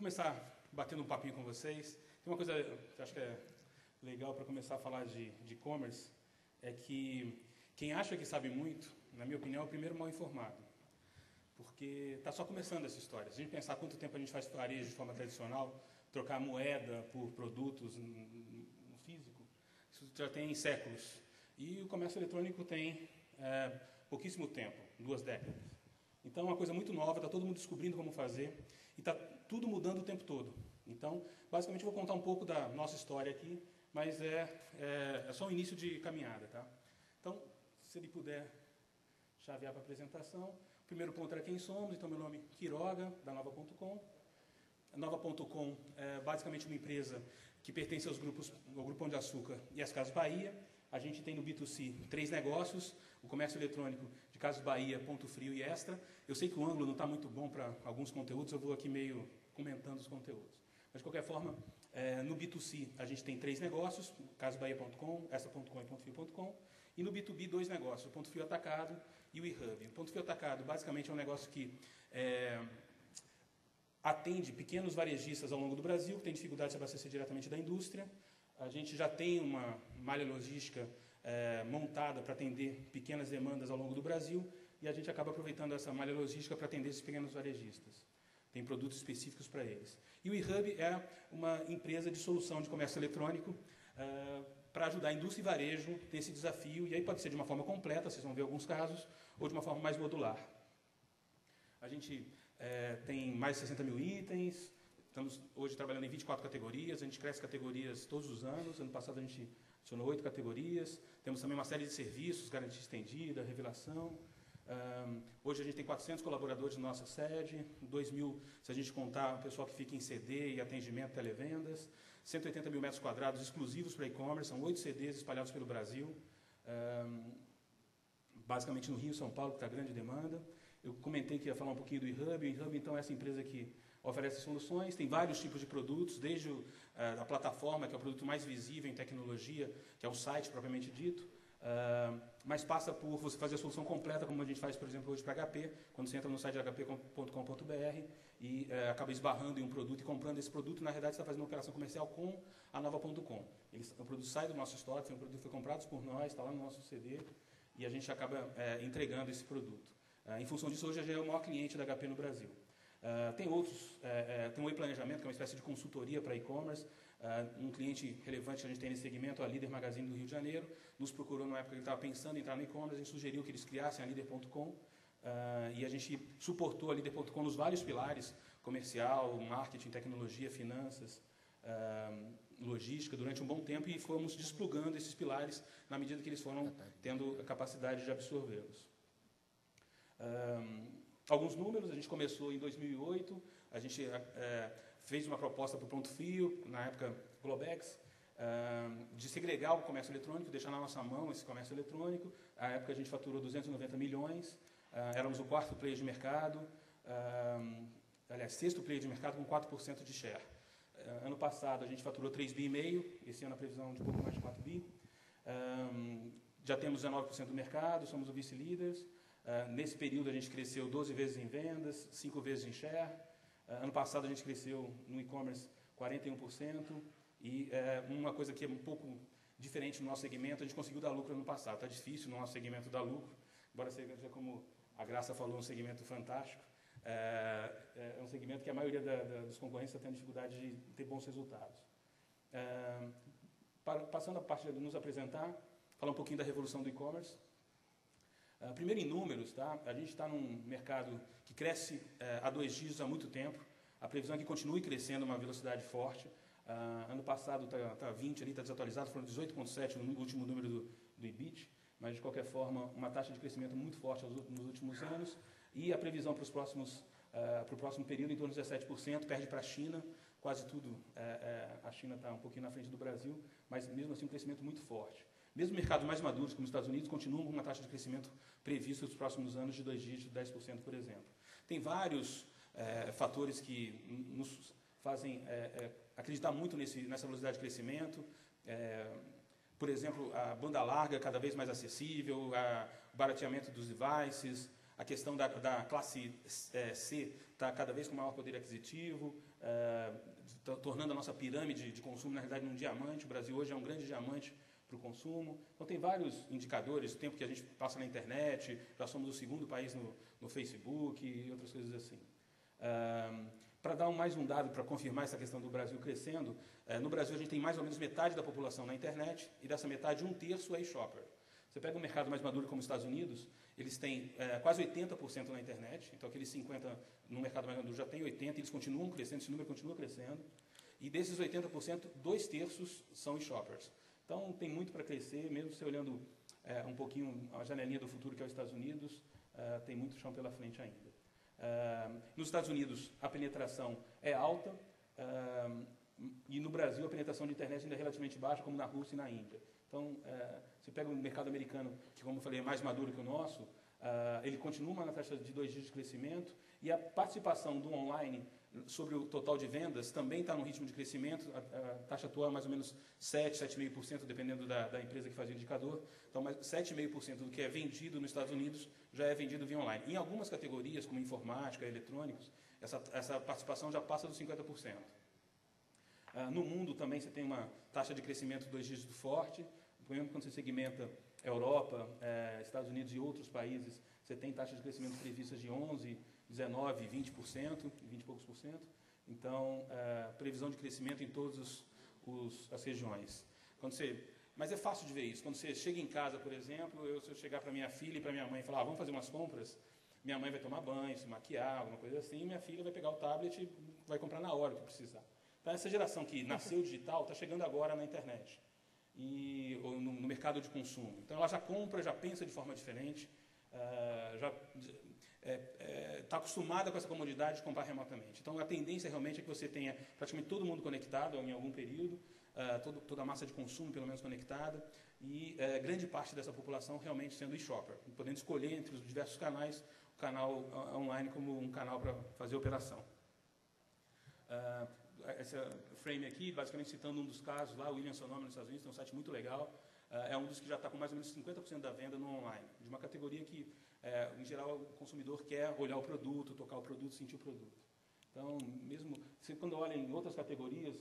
começar batendo um papinho com vocês. Tem uma coisa que eu acho que é legal para começar a falar de e-commerce, é que quem acha que sabe muito, na minha opinião, é o primeiro mal informado. Porque está só começando essa história. Se a gente pensar quanto tempo a gente faz varejo de forma tradicional, trocar moeda por produtos no físico, isso já tem séculos. E o comércio eletrônico tem pouquíssimo tempo, 2 décadas. Então, é uma coisa muito nova, está todo mundo descobrindo como fazer, e está tudo mudando o tempo todo. Então, basicamente, eu vou contar um pouco da nossa história aqui, mas é só um início de caminhada, tá? Então, se ele puder chavear para a apresentação. O primeiro ponto era quem somos, então meu nome é Quiroga, da Nova.com. A Nova.com é basicamente uma empresa que pertence ao Grupo Pão de Açúcar e às Casas Bahia. A gente tem no B2C 3 negócios, o comércio eletrônico de Casas Bahia, Ponto Frio e Extra. Eu sei que o ângulo não está muito bom para alguns conteúdos, eu vou aqui meio comentando os conteúdos. Mas, de qualquer forma, no B2C a gente tem 3 negócios, casasbahia.com, Extra.com e PontoFrio.com. E no B2B, 2 negócios, o Ponto Frio Atacado e o eHub. O Ponto Frio Atacado, basicamente, é um negócio que atende pequenos varejistas ao longo do Brasil, que têm dificuldade de se abastecer diretamente da indústria. A gente já tem uma malha logística montada para atender pequenas demandas ao longo do Brasil, e a gente acaba aproveitando essa malha logística para atender esses pequenos varejistas. Tem produtos específicos para eles. E o eHub é uma empresa de solução de comércio eletrônico para ajudar a indústria e varejo nesse desafio, e aí pode ser de uma forma completa, vocês vão ver alguns casos, ou de uma forma mais modular. A gente tem mais de 60 mil itens, estamos hoje trabalhando em 24 categorias, a gente cresce categorias todos os anos, ano passado a gente adicionou 8 categorias, temos também uma série de serviços, garantia estendida, revelação. Hoje a gente tem 400 colaboradores na nossa sede, 2.000 se a gente contar o pessoal que fica em CD e atendimento, televendas, 180 mil metros quadrados exclusivos para e-commerce, são 8 CDs espalhados pelo Brasil, basicamente no Rio e São Paulo, que está grande demanda. Eu comentei que ia falar um pouquinho do eHub. O eHub, então, é essa empresa que oferece soluções, tem vários tipos de produtos, desde a plataforma, que é o produto mais visível em tecnologia, que é o site propriamente dito, mas passa por você fazer a solução completa, como a gente faz, por exemplo, hoje para HP, quando você entra no site de hp.com.br e acaba esbarrando em um produto e comprando esse produto, na realidade você está fazendo uma operação comercial com a Nova.com. O produto sai do nosso estoque, o produto foi comprado por nós, está lá no nosso CD, e a gente acaba entregando esse produto. Em função disso, hoje a gente é o maior cliente da HP no Brasil. Tem outros, tem o E-Planejamento, que é uma espécie de consultoria para e-commerce. Um cliente relevante que a gente tem nesse segmento, a Líder Magazine do Rio de Janeiro, nos procurou na época que ele estava pensando em entrar no e-commerce, a gente sugeriu que eles criassem a Líder.com, e a gente suportou a Líder.com nos vários pilares, comercial, marketing, tecnologia, finanças, logística, durante um bom tempo, e fomos desplugando esses pilares na medida que eles foram tendo a capacidade de absorvê-los. Alguns números, a gente começou em 2008, a gente fez uma proposta para o Ponto Frio, na época Globex, de segregar o comércio eletrônico, deixar na nossa mão esse comércio eletrônico. Na época a gente faturou 290 milhões, éramos o 4º player de mercado, aliás, 6º player de mercado com 4% de share. Ano passado a gente faturou 3,5 bi, esse ano a previsão de pouco mais de 4 bi. Já temos 19% do mercado, somos o vice-líderes. Nesse período a gente cresceu 12 vezes em vendas, 5 vezes em share. Ano passado a gente cresceu no e-commerce 41%, e uma coisa que é um pouco diferente no nosso segmento, a gente conseguiu dar lucro ano passado. Está difícil no nosso segmento dar lucro, embora seja, como a Graça falou, um segmento fantástico. É um segmento que a maioria dos concorrentes está tendo dificuldade de ter bons resultados. Passando a parte de nos apresentar, falar um pouquinho da revolução do e-commerce. Primeiro, em números, tá? A gente está num mercado que cresce a 2 dígitos há muito tempo. A previsão é que continue crescendo a uma velocidade forte. Ano passado está 20 ali, está desatualizado, foram 18,7 no último número do EBIT, mas de qualquer forma uma taxa de crescimento muito forte nos últimos anos, e a previsão para o próximo período em torno de 17%, perde para a China, quase tudo, a China está um pouquinho na frente do Brasil, mas mesmo assim um crescimento muito forte. Mesmo mercados mais maduros, como os Estados Unidos, continuam com uma taxa de crescimento prevista nos próximos anos de 2 dígitos, 10%, por exemplo. Tem vários fatores que nos fazem acreditar muito nessa velocidade de crescimento. Por exemplo, a banda larga cada vez mais acessível, o barateamento dos devices, A questão da classe C está cada vez com maior poder aquisitivo, tornando a nossa pirâmide de consumo, na realidade, um diamante. O Brasil hoje é um grande diamante para o consumo. Então, tem vários indicadores, o tempo que a gente passa na internet, já somos o segundo país no Facebook e outras coisas assim. Para dar mais um dado, para confirmar essa questão do Brasil crescendo, no Brasil a gente tem mais ou menos metade da população na internet, e dessa metade, 1/3 é e-shopper. Você pega um mercado mais maduro como os Estados Unidos, eles têm quase 80% na internet, então aqueles 50% no mercado mais maduro já tem 80%, eles continuam crescendo, esse número continua crescendo, e desses 80%, 2/3 são e-shoppers. Então, tem muito para crescer, mesmo você olhando um pouquinho a janelinha do futuro, que é os Estados Unidos, tem muito chão pela frente ainda. Nos Estados Unidos, a penetração é alta, e no Brasil, a penetração de internet ainda é relativamente baixa, como na Rússia e na Índia. Então, você pega o mercado americano, que, como eu falei, é mais maduro que o nosso, ele continua na taxa de 2 dígitos de crescimento, e a participação do online sobre o total de vendas também está no ritmo de crescimento. A taxa atual é mais ou menos 7,5%, dependendo da empresa que faz o indicador. Então, 7,5% do que é vendido nos Estados Unidos já é vendido via online. Em algumas categorias, como informática, eletrônicos, essa participação já passa dos 50%. No mundo também você tem uma taxa de crescimento de 2 dígitos forte. Por exemplo, quando você segmenta Europa, Estados Unidos e outros países, você tem taxas de crescimento previstas de 11%, 19%, 20%, 20 e poucos por cento. Então, previsão de crescimento em todas as regiões. Mas é fácil de ver isso. Quando você chega em casa, por exemplo, se eu chegar para minha filha e para minha mãe e falar, vamos fazer umas compras, minha mãe vai tomar banho, se maquiar, alguma coisa assim, e minha filha vai pegar o tablet e vai comprar na hora que precisar. Então, essa geração que nasceu digital está chegando agora na internet ou no mercado de consumo. Então, ela já compra, já pensa de forma diferente, já está acostumada com essa comodidade de comprar remotamente. Então, a tendência realmente é que você tenha praticamente todo mundo conectado em algum período, toda a massa de consumo, pelo menos, conectada, e grande parte dessa população realmente sendo e-shopper, podendo escolher entre os diversos canais, o canal online como um canal para fazer operação. Esse frame aqui, basicamente citando um dos casos lá, o Williams Sonoma nos Estados Unidos, tem um site muito legal, é um dos que já está com mais ou menos 50% da venda no online, de uma categoria que, em geral, o consumidor quer olhar o produto, tocar o produto, sentir o produto. Então, mesmo quando olha em outras categorias,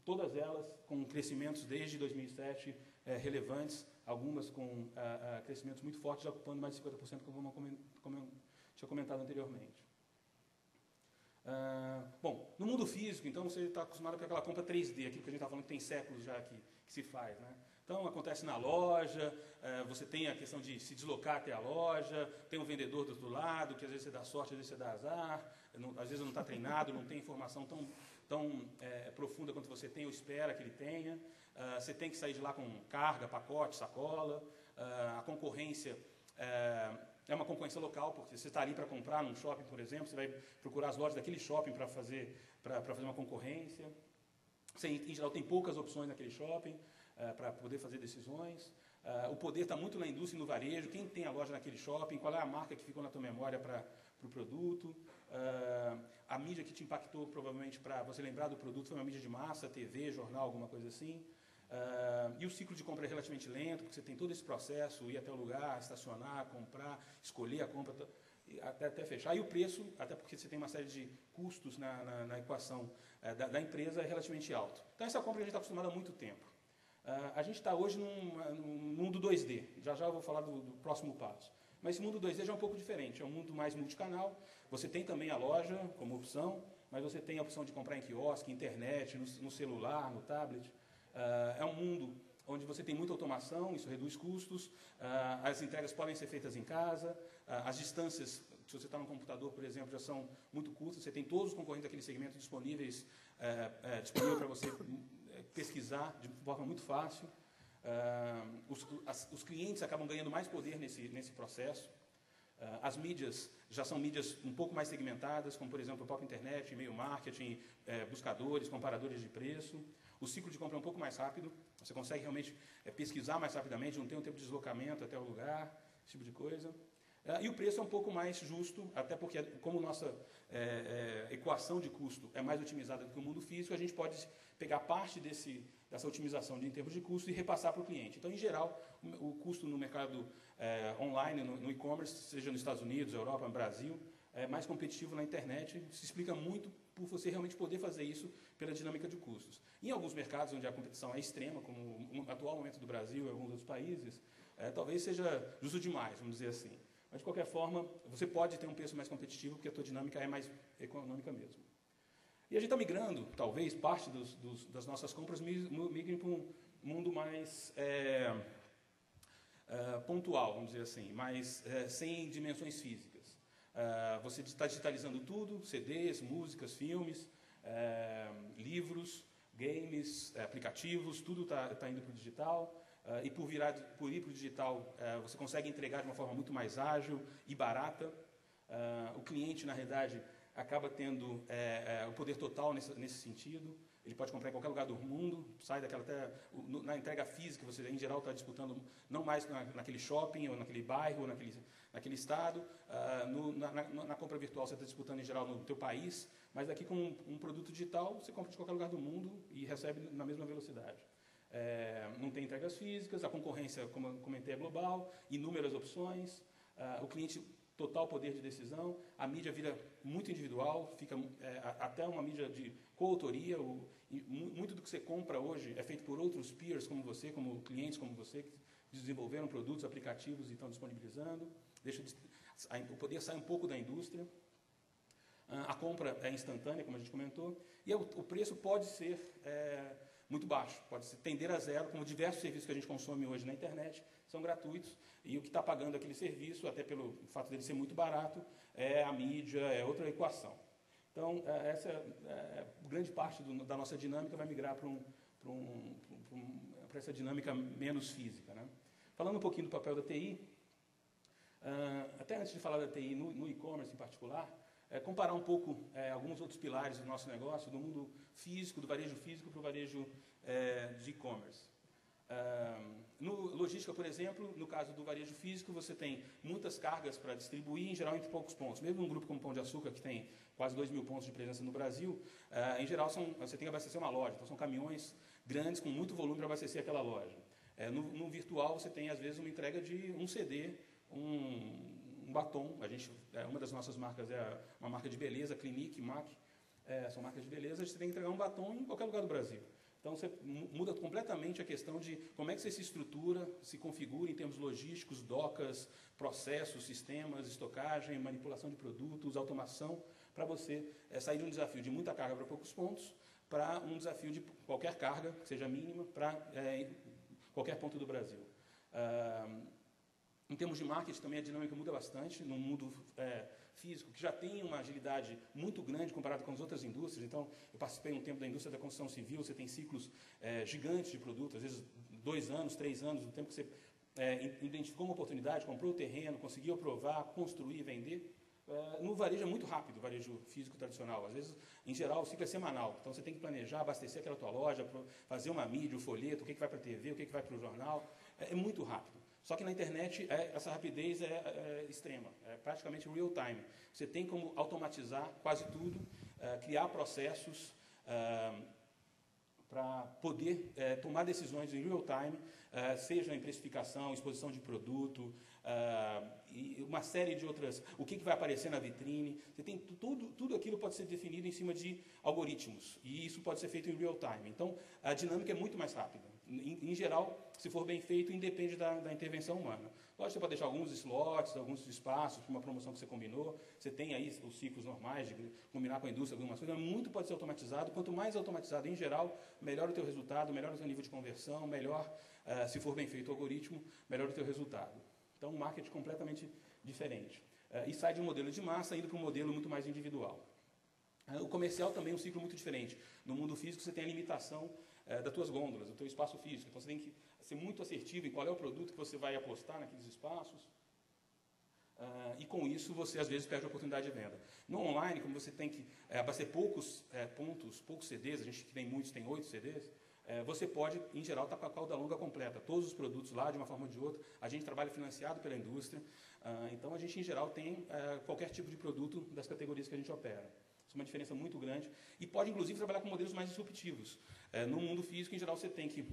todas elas com crescimentos desde 2007 relevantes, algumas com crescimentos muito fortes, já ocupando mais de 50%, como eu tinha comentado anteriormente. Bom, no mundo físico, então, você está acostumado com aquela compra 3D, aquilo que a gente está falando que tem séculos já que se faz, né? Então, acontece na loja, você tem a questão de se deslocar até a loja, tem um vendedor do outro lado, que às vezes você dá sorte, às vezes você dá azar, às vezes não está treinado, não tem informação tão profunda quanto você tem ou espera que ele tenha. Você tem que sair de lá com carga, pacote, sacola. A concorrência é uma concorrência local, porque você está ali para comprar num shopping, por exemplo, você vai procurar as lojas daquele shopping para fazer uma concorrência. Você, em geral, tem poucas opções naquele shopping para poder fazer decisões. O poder está muito na indústria e no varejo. Quem tem a loja naquele shopping, qual é a marca que ficou na tua memória para o produto. A mídia que te impactou, provavelmente, para você lembrar do produto, foi uma mídia de massa, TV, jornal, alguma coisa assim. E o ciclo de compra é relativamente lento, porque você tem todo esse processo, ir até o lugar, estacionar, comprar, escolher a compra, até fechar. E o preço, até porque você tem uma série de custos na equação da empresa, é relativamente alto. Então, essa compra a gente está acostumado há muito tempo. A gente está hoje num mundo 2D. Já eu vou falar do próximo passo. Mas esse mundo 2D já é um pouco diferente. É um mundo mais multicanal. Você tem também a loja como opção, mas você tem a opção de comprar em quiosque, internet, no celular, no tablet. É um mundo onde você tem muita automação, isso reduz custos, as entregas podem ser feitas em casa, as distâncias, se você está no computador, por exemplo, já são muito curtas, você tem todos os concorrentes daquele segmento disponível para você pesquisar de forma muito fácil. Os clientes acabam ganhando mais poder nesse processo. As mídias já são mídias um pouco mais segmentadas, como, por exemplo, a própria internet, e-mail marketing, buscadores, comparadores de preço. O ciclo de compra é um pouco mais rápido, você consegue realmente pesquisar mais rapidamente, não tem um tempo de deslocamento até o lugar, esse tipo de coisa. E o preço é um pouco mais justo, até porque, como nossa equação de custo é mais otimizada do que o mundo físico, a gente pode pegar parte dessa otimização em termos de custo e repassar para o cliente. Então, em geral, o custo no mercado online, no e-commerce, seja nos Estados Unidos, Europa, no Brasil, é mais competitivo na internet, se explica muito por você realmente poder fazer isso pela dinâmica de custos. Em alguns mercados onde a competição é extrema, como o atual momento do Brasil e alguns outros países, talvez seja justo demais, vamos dizer assim. Mas, de qualquer forma, você pode ter um preço mais competitivo, porque a tua dinâmica é mais econômica mesmo. E a gente está migrando, talvez, parte das nossas compras migrem para um mundo mais pontual, vamos dizer assim, mais sem dimensões físicas. Você está digitalizando tudo, CDs, músicas, filmes, livros, games, aplicativos, tudo está indo para o digital. E por ir para o digital, você consegue entregar de uma forma muito mais ágil e barata. O cliente, na realidade, acaba tendo o poder total nesse sentido. Ele pode comprar em qualquer lugar do mundo, sai daquela na entrega física, você em geral está disputando não mais naquele shopping, ou naquele bairro, ou naquele estado. Na compra virtual você está disputando em geral no teu país, mas aqui com um produto digital você compra de qualquer lugar do mundo e recebe na mesma velocidade. Não tem entregas físicas, a concorrência, como eu comentei, é global, inúmeras opções, o cliente total poder de decisão, a mídia vira muito individual, fica até uma mídia de coautoria, muito do que você compra hoje é feito por outros peers como você, como clientes como você, que desenvolveram produtos, aplicativos e estão disponibilizando, o poder sai um pouco da indústria, a compra é instantânea, como a gente comentou, e o preço pode ser muito baixo, pode tender a zero, como diversos serviços que a gente consome hoje na internet são gratuitos, e o que está pagando aquele serviço, até pelo fato dele ser muito barato, é a mídia, é outra equação. Então, grande parte da nossa dinâmica vai migrar para essa dinâmica menos física, né? Falando um pouquinho do papel da TI, até antes de falar da TI no e-commerce em particular, comparar um pouco alguns outros pilares do nosso negócio, do mundo físico, do varejo físico para o varejo de e-commerce. No logística, por exemplo, no caso do varejo físico, você tem muitas cargas para distribuir, em geral, entre poucos pontos. Mesmo um grupo como Pão de Açúcar, que tem quase 2.000 pontos de presença no Brasil, em geral, você tem que abastecer uma loja. Então, são caminhões grandes com muito volume para abastecer aquela loja. No virtual, você tem, às vezes, uma entrega de um CD, um batom. Uma das nossas marcas é uma marca de beleza, Clinique, MAC, são marcas de beleza. Você tem que entregar um batom em qualquer lugar do Brasil. Então, você muda completamente a questão de como é que você se estrutura, se configura em termos logísticos, docas, processos, sistemas, estocagem, manipulação de produtos, automação, para você sair de um desafio de muita carga para poucos pontos, para um desafio de qualquer carga, que seja mínima, para qualquer ponto do Brasil. Em termos de marketing, também a dinâmica muda bastante, no mundo físico, que já tem uma agilidade muito grande comparado com as outras indústrias. Então, eu participei um tempo da indústria da construção civil, você tem ciclos gigantes de produtos, às vezes 2 anos, 3 anos, no tempo que você identificou uma oportunidade, comprou o terreno, conseguiu aprovar, construir, vender. No varejo é muito rápido, o varejo físico tradicional. Às vezes, em geral, o ciclo é semanal. Então, você tem que planejar, abastecer aquela tua loja, fazer uma mídia, o folheto, o que vai para a TV, o que vai para o jornal. É muito rápido. Só que na internet essa rapidez é extrema, é praticamente real time. Você tem como automatizar quase tudo, criar processos para poder tomar decisões em real time, seja em precificação, exposição de produto, e uma série de outras, o que vai aparecer na vitrine. Você tem tudo aquilo pode ser definido em cima de algoritmos, e isso pode ser feito em real time. Então, a dinâmica é muito mais rápida. Em geral, se for bem feito, independe da intervenção humana. Lógico, você pode deixar alguns slots, alguns espaços para uma promoção que você combinou. Você tem aí os ciclos normais de combinar com a indústria algumas coisas. Muito pode ser automatizado. Quanto mais automatizado, em geral, melhor o teu resultado, melhor o teu nível de conversão, melhor, se for bem feito o algoritmo, melhor o teu resultado. Então, um marketing completamente diferente. E sai de um modelo de massa, indo para um modelo muito mais individual. O comercial também é um ciclo muito diferente. No mundo físico, você tem a limitação das tuas gôndolas, do teu espaço físico. Então, você tem que ser muito assertivo em qual é o produto que você vai apostar naqueles espaços. E, com isso, você, às vezes, perde a oportunidade de venda. No online, como você tem que abastecer poucos pontos, poucos CDs, a gente tem muitos, tem 8 CDs, você pode, em geral, estar com a cauda longa completa. Todos os produtos lá, de uma forma ou de outra, a gente trabalha financiado pela indústria, então a gente, em geral, tem qualquer tipo de produto das categorias que a gente opera. Isso é uma diferença muito grande. E pode, inclusive, trabalhar com modelos mais disruptivos. No mundo físico, em geral, você tem que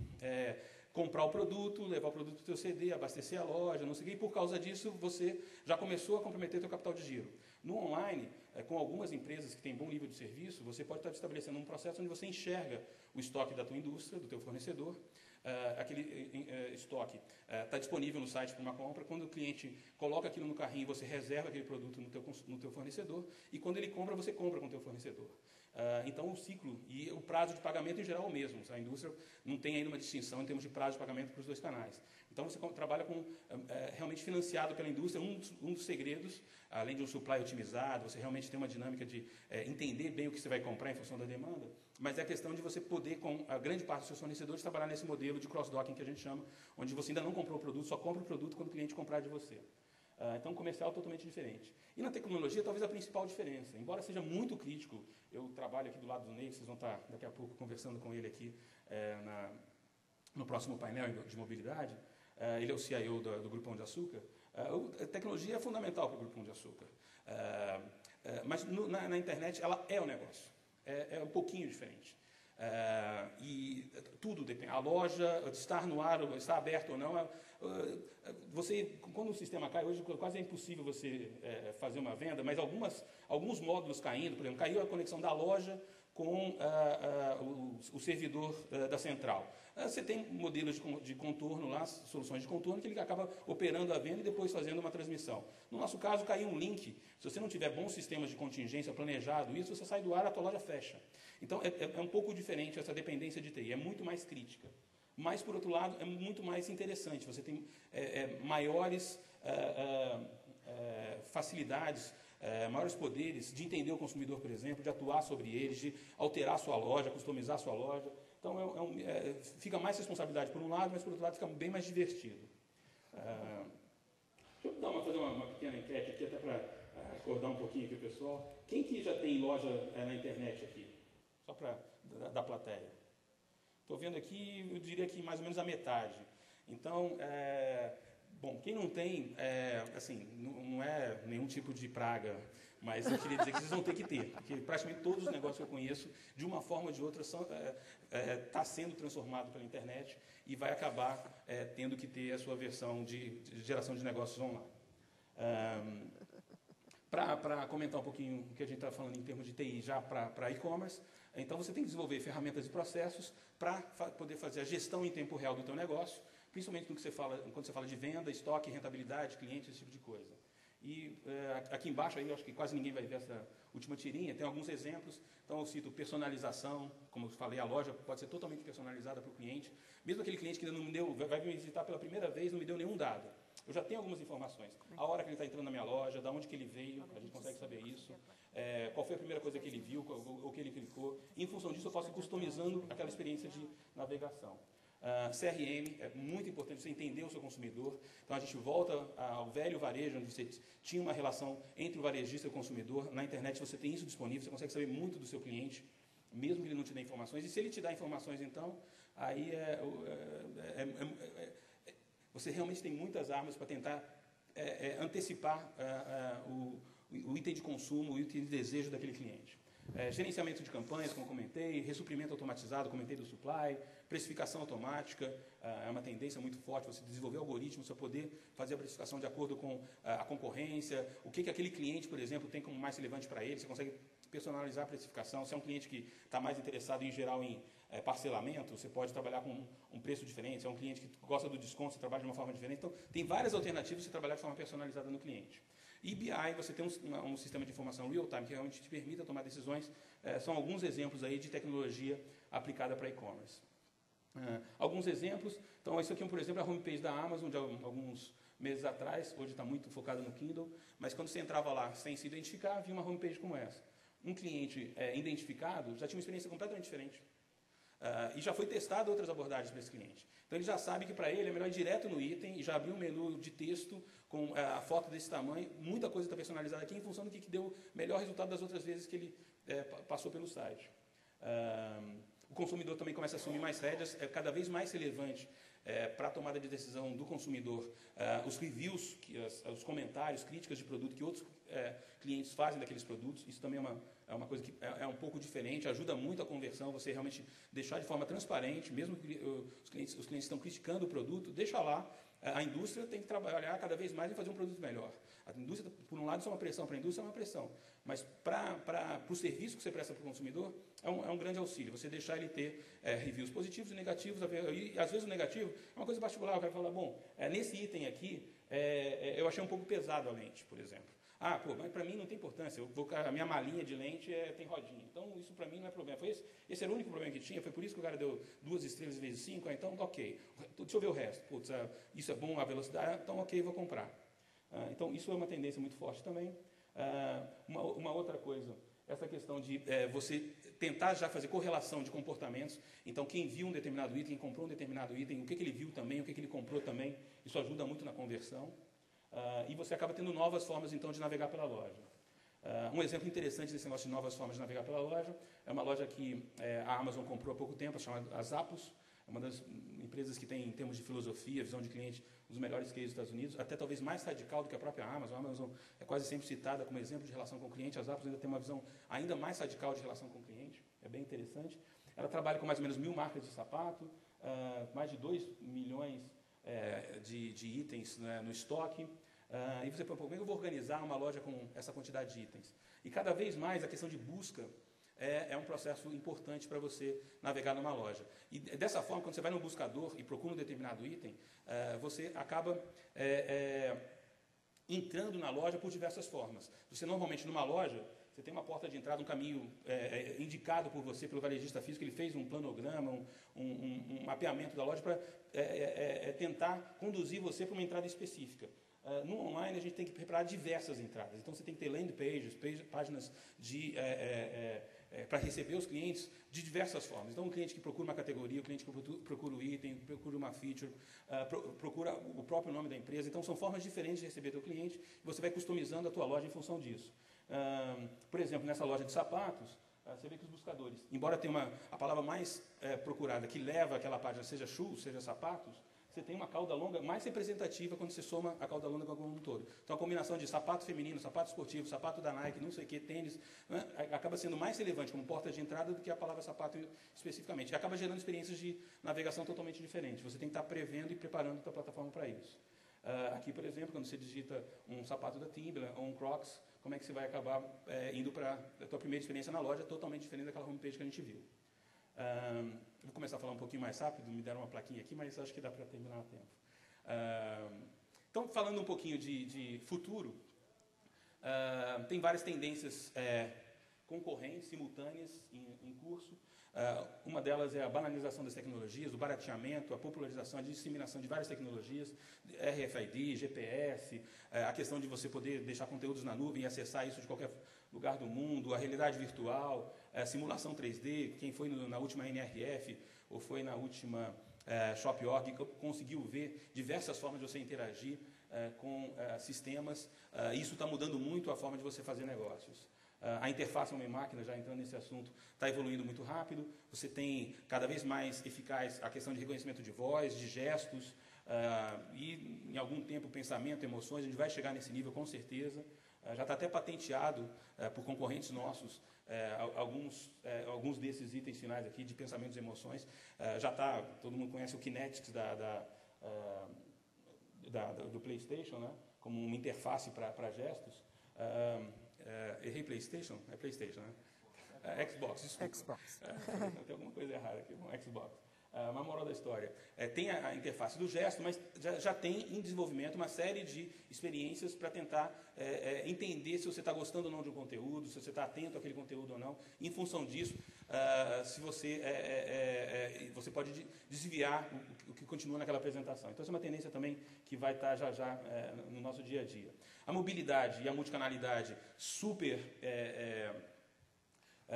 comprar o produto, levar o produto para o seu CD, abastecer a loja, não sei o quê, e por causa disso você já começou a comprometer o seu capital de giro. No online, com algumas empresas que têm bom nível de serviço, você pode estar estabelecendo um processo onde você enxerga o estoque da tua indústria, do teu fornecedor, aquele estoque está disponível no site para uma compra. Quando o cliente coloca aquilo no carrinho, você reserva aquele produto no teu fornecedor, e quando ele compra, você compra com o teu fornecedor. Então, o ciclo e o prazo de pagamento, em geral, é o mesmo. A indústria não tem ainda uma distinção em termos de prazo de pagamento para os dois canais. Então, você trabalha com realmente financiado pela indústria. Um dos segredos, além de um supply otimizado, você realmente tem uma dinâmica de entender bem o que você vai comprar em função da demanda, mas é a questão de você poder, com a grande parte dos seus fornecedores, trabalhar nesse modelo de cross-docking que a gente chama, onde você ainda não comprou o produto, só compra o produto quando o cliente comprar de você. Então, comercial é totalmente diferente. E na tecnologia, talvez a principal diferença, embora seja muito crítico, eu trabalho aqui do lado do Ney, vocês vão estar daqui a pouco conversando com ele aqui no próximo painel de mobilidade. Ele é o CIO do Grupo Pão de Açúcar. A tecnologia é fundamental para o Grupo Pão de Açúcar. Mas na internet, ela é o negócio. É um pouquinho diferente. E tudo depende. A loja, estar no ar, estar aberto ou não. Quando o sistema cai, hoje quase é impossível você fazer uma venda, mas alguns módulos caindo, por exemplo, caiu a conexão da loja com o servidor da central. Você tem modelos de contorno lá, soluções de contorno, que ele acaba operando a venda e depois fazendo uma transmissão. No nosso caso, caiu um link. Se você não tiver bons sistemas de contingência planejado, isso, você sai do ar, a tua loja fecha. Então, é um pouco diferente essa dependência de TI, é muito mais crítica. Mas, por outro lado, é muito mais interessante. Você tem maiores facilidades, maiores poderes de entender o consumidor, por exemplo, de atuar sobre eles, de alterar a sua loja, customizar a sua loja. Então, fica mais responsabilidade por um lado, mas, por outro lado, fica bem mais divertido. Deixa eu fazer uma pequena enquete aqui, até para acordar um pouquinho aqui o pessoal. Quem que já tem loja na internet aqui? Só para da plateia. Estou vendo aqui, eu diria que mais ou menos a metade. Então, bom, quem não tem, assim, não é nenhum tipo de praga, mas eu queria dizer que vocês vão ter que ter, porque praticamente todos os negócios que eu conheço, de uma forma ou de outra, está sendo transformado pela internet e vai acabar tendo que ter a sua versão de geração de negócios online. Para comentar um pouquinho o que a gente está falando em termos de TI já para e-commerce, então você tem que desenvolver ferramentas e processos para poder fazer a gestão em tempo real do teu negócio, principalmente quando você fala de venda, estoque, rentabilidade, cliente, esse tipo de coisa. E aqui embaixo, aí, eu acho que quase ninguém vai ver essa última tirinha, tem alguns exemplos. Então, eu cito personalização, como eu falei, a loja pode ser totalmente personalizada para o cliente. Mesmo aquele cliente que ainda não me deu, vai me visitar pela primeira vez, não me deu nenhum dado. Eu já tenho algumas informações. A hora que ele está entrando na minha loja, da onde que ele veio, a gente consegue saber isso. Qual foi a primeira coisa que ele viu, o que ele clicou. E, em função disso, eu posso ir customizando aquela experiência de navegação. CRM, é muito importante você entender o seu consumidor. Então, a gente volta ao velho varejo, onde você tinha uma relação entre o varejista e o consumidor. Na internet, você tem isso disponível, você consegue saber muito do seu cliente, mesmo que ele não te dê informações. E se ele te dá informações, então, aí você realmente tem muitas armas para tentar antecipar o item de consumo, o item de desejo daquele cliente. Gerenciamento de campanhas, como comentei, ressuprimento automatizado, comentei do supply, precificação automática, é uma tendência muito forte, você desenvolver algoritmos para poder fazer a precificação de acordo com a concorrência, o que aquele cliente, por exemplo, tem como mais relevante para ele, você consegue personalizar a precificação. Se é um cliente que está mais interessado, em geral, em parcelamento, você pode trabalhar com um preço diferente. Se é um cliente que gosta do desconto, você trabalha de uma forma diferente. Então, tem várias alternativas de você trabalhar de forma personalizada no cliente. E BI, você tem um sistema de informação real-time que realmente te permita tomar decisões. São alguns exemplos aí de tecnologia aplicada para e-commerce. Alguns exemplos. Então, isso aqui, por exemplo, é a homepage da Amazon de alguns meses atrás. Hoje está muito focada no Kindle. Mas quando você entrava lá sem se identificar, havia uma homepage como essa. Um cliente identificado já tinha uma experiência completamente diferente. E já foi testado outras abordagens para esse cliente. Então, ele já sabe que para ele é melhor ir direto no item e já abrir um menu de texto com a foto desse tamanho. Muita coisa está personalizada aqui em função do que deu melhor resultado das outras vezes que ele passou pelo site. o consumidor também começa a assumir mais rédeas, é cada vez mais relevante para a tomada de decisão do consumidor, os reviews, os comentários, críticas de produto que outros clientes fazem daqueles produtos. Isso também é uma coisa que é um pouco diferente, ajuda muito a conversão, você realmente deixar de forma transparente, mesmo que os clientes estão criticando o produto, deixa lá. A indústria tem que trabalhar cada vez mais em fazer um produto melhor. A indústria, por um lado, isso é uma pressão, para a indústria é uma pressão, mas para o serviço que você presta para o consumidor, é um grande auxílio, você deixar ele ter reviews positivos e negativos, e às vezes o negativo é uma coisa particular, o cara fala, bom, nesse item aqui, eu achei um pouco pesado a lente, por exemplo. Mas para mim não tem importância, a minha malinha de lente tem rodinha, então isso para mim não é problema. Esse era o único problema que tinha, foi por isso que o cara deu 2 estrelas vezes 5, então ok, deixa eu ver o resto, putz, isso é bom, a velocidade, então ok, vou comprar. Então isso é uma tendência muito forte também. Uma outra coisa, essa questão de você tentar já fazer correlação de comportamentos, então quem viu um determinado item, quem comprou um determinado item, o que ele viu também, o que ele comprou também, isso ajuda muito na conversão. E você acaba tendo novas formas, então, de navegar pela loja. Um exemplo interessante desse negócio de novas formas de navegar pela loja é uma loja que a Amazon comprou há pouco tempo, chamada Zappos. É uma das empresas que tem, em termos de filosofia, visão de cliente, um dos melhores cases dos Estados Unidos, até talvez mais radical do que a própria Amazon. A Amazon é quase sempre citada como exemplo de relação com o cliente. A Zappos ainda tem uma visão ainda mais radical de relação com o cliente. É bem interessante. Ela trabalha com mais ou menos 1.000 marcas de sapato, mais de 2 milhões de itens, né, no estoque. E você pensa, como é que eu vou organizar uma loja com essa quantidade de itens? E cada vez mais a questão de busca é um processo importante para você navegar numa loja. E dessa forma, quando você vai no buscador e procura um determinado item, você acaba entrando na loja por diversas formas. Você normalmente numa loja, você tem uma porta de entrada, um caminho indicado por você, pelo varejista físico, ele fez um planograma, um mapeamento da loja para tentar conduzir você para uma entrada específica. No online, a gente tem que preparar diversas entradas. Então, você tem que ter landing pages, páginas para receber os clientes de diversas formas. Então, o cliente que procura uma categoria, o cliente que procura o item, procura uma feature, procura o próprio nome da empresa. Então, são formas diferentes de receber o cliente e você vai customizando a tua loja em função disso. Por exemplo, nessa loja de sapatos, você vê que os buscadores, embora tenha a palavra mais procurada que leva aquela página, seja shoes, seja sapatos, você tem uma cauda longa mais representativa quando você soma a cauda longa como um todo. Então, a combinação de sapato feminino, sapato esportivo, sapato da Nike, não sei o que, tênis, né, acaba sendo mais relevante como porta de entrada do que a palavra sapato especificamente. E acaba gerando experiências de navegação totalmente diferentes. Você tem que estar prevendo e preparando a sua plataforma para isso. Aqui, por exemplo, quando você digita um sapato da Timberland ou um Crocs, como é que você vai acabar indo para a tua primeira experiência na loja, totalmente diferente daquela homepage que a gente viu. Vou começar a falar um pouquinho mais rápido, me deram uma plaquinha aqui, mas acho que dá para terminar a tempo. Então, falando um pouquinho de futuro, tem várias tendências concorrentes, simultâneas, em curso. Uma delas é a banalização das tecnologias, o barateamento, a popularização, a disseminação de várias tecnologias, RFID, GPS, a questão de você poder deixar conteúdos na nuvem e acessar isso de qualquer lugar do mundo, a realidade virtual, a simulação 3D, quem foi na última NRF ou foi na última Shop.org conseguiu ver diversas formas de você interagir com sistemas. Isso está mudando muito a forma de você fazer negócios. A interface homem-máquina, já entrando nesse assunto, está evoluindo muito rápido. Você tem cada vez mais eficaz a questão de reconhecimento de voz, de gestos, e em algum tempo pensamento, emoções. A gente vai chegar nesse nível com certeza. Já está até patenteado por concorrentes nossos alguns desses itens finais aqui de pensamentos e emoções. Já está, todo mundo conhece o Kinetics do PlayStation, né? Como uma interface para gestos. Errei PlayStation? É PlayStation, né? Xbox, desculpa. Xbox. Tem alguma coisa errada aqui, Xbox. Uma moral da história. Tem a interface do gesto, mas já tem em desenvolvimento uma série de experiências para tentar entender se você está gostando ou não de um conteúdo, se você está atento àquele conteúdo ou não. Em função disso, se você pode desviar o que continua naquela apresentação. Então, essa é uma tendência também que vai estar já no nosso dia a dia. A mobilidade e a multicanalidade super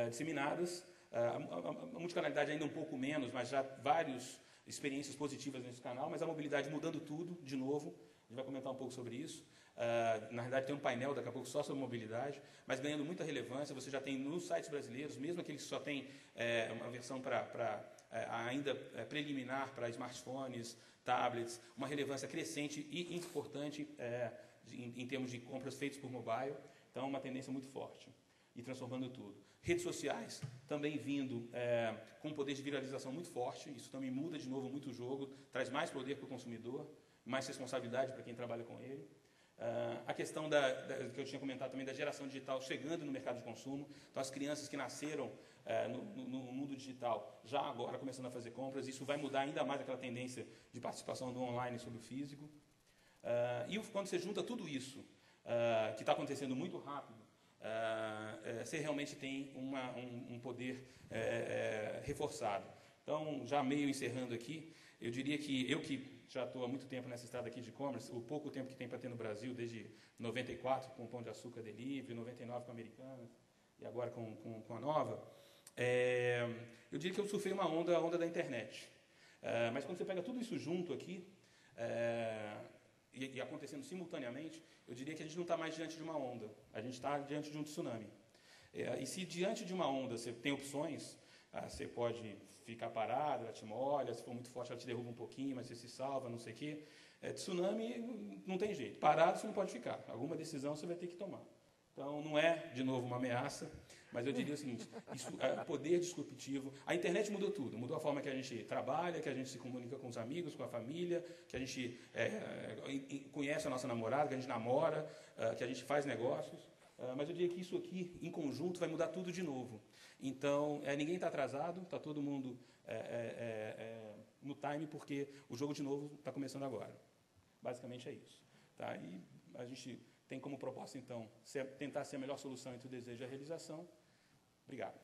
disseminadas. A multicanalidade ainda um pouco menos, mas já várias experiências positivas nesse canal, mas a mobilidade mudando tudo, de novo, a gente vai comentar um pouco sobre isso. Na realidade, tem um painel daqui a pouco só sobre mobilidade, mas ganhando muita relevância. Você já tem nos sites brasileiros, mesmo aqueles que só tem uma versão ainda preliminar para smartphones, tablets, uma relevância crescente e importante em termos de compras feitas por mobile. Então, uma tendência muito forte e transformando tudo. Redes sociais também vindo com um poder de viralização muito forte. Isso também muda de novo muito o jogo, traz mais poder para o consumidor, mais responsabilidade para quem trabalha com ele. A questão que eu tinha comentado também da geração digital chegando no mercado de consumo. Então, as crianças que nasceram no mundo digital já agora começando a fazer compras, isso vai mudar ainda mais aquela tendência de participação do online sobre o físico. E quando você junta tudo isso, que está acontecendo muito rápido, você realmente tem um poder reforçado. Então, já meio encerrando aqui, eu diria que eu que já estou há muito tempo nessa estrada aqui de e-commerce, o pouco tempo que tem para ter no Brasil, desde 94 com o Pão de Açúcar Delivery, 99 com a Americanas e agora com a Nova, eu diria que eu surfei uma onda, a onda da internet. Mas quando você pega tudo isso junto aqui, e acontecendo simultaneamente, eu diria que a gente não está mais diante de uma onda, a gente está diante de um tsunami. E se diante de uma onda você tem opções, você pode ficar parado, ela te molha, se for muito forte ela te derruba um pouquinho, mas você se salva, não sei o quê. Tsunami não tem jeito, parado você não pode ficar, alguma decisão você vai ter que tomar. Então não é, de novo, uma ameaça, mas eu diria o seguinte, isso é poder disruptivo. A internet mudou tudo, mudou a forma que a gente trabalha, que a gente se comunica com os amigos, com a família, que a gente conhece a nossa namorada, que a gente namora, que a gente faz negócios. Mas eu diria que isso aqui, em conjunto, vai mudar tudo de novo. Então, ninguém está atrasado, está todo mundo no time, porque o jogo, de novo, está começando agora. Basicamente é isso. Tá? E a gente tem como proposta, então, tentar ser a melhor solução entre o desejo e a realização. Obrigado.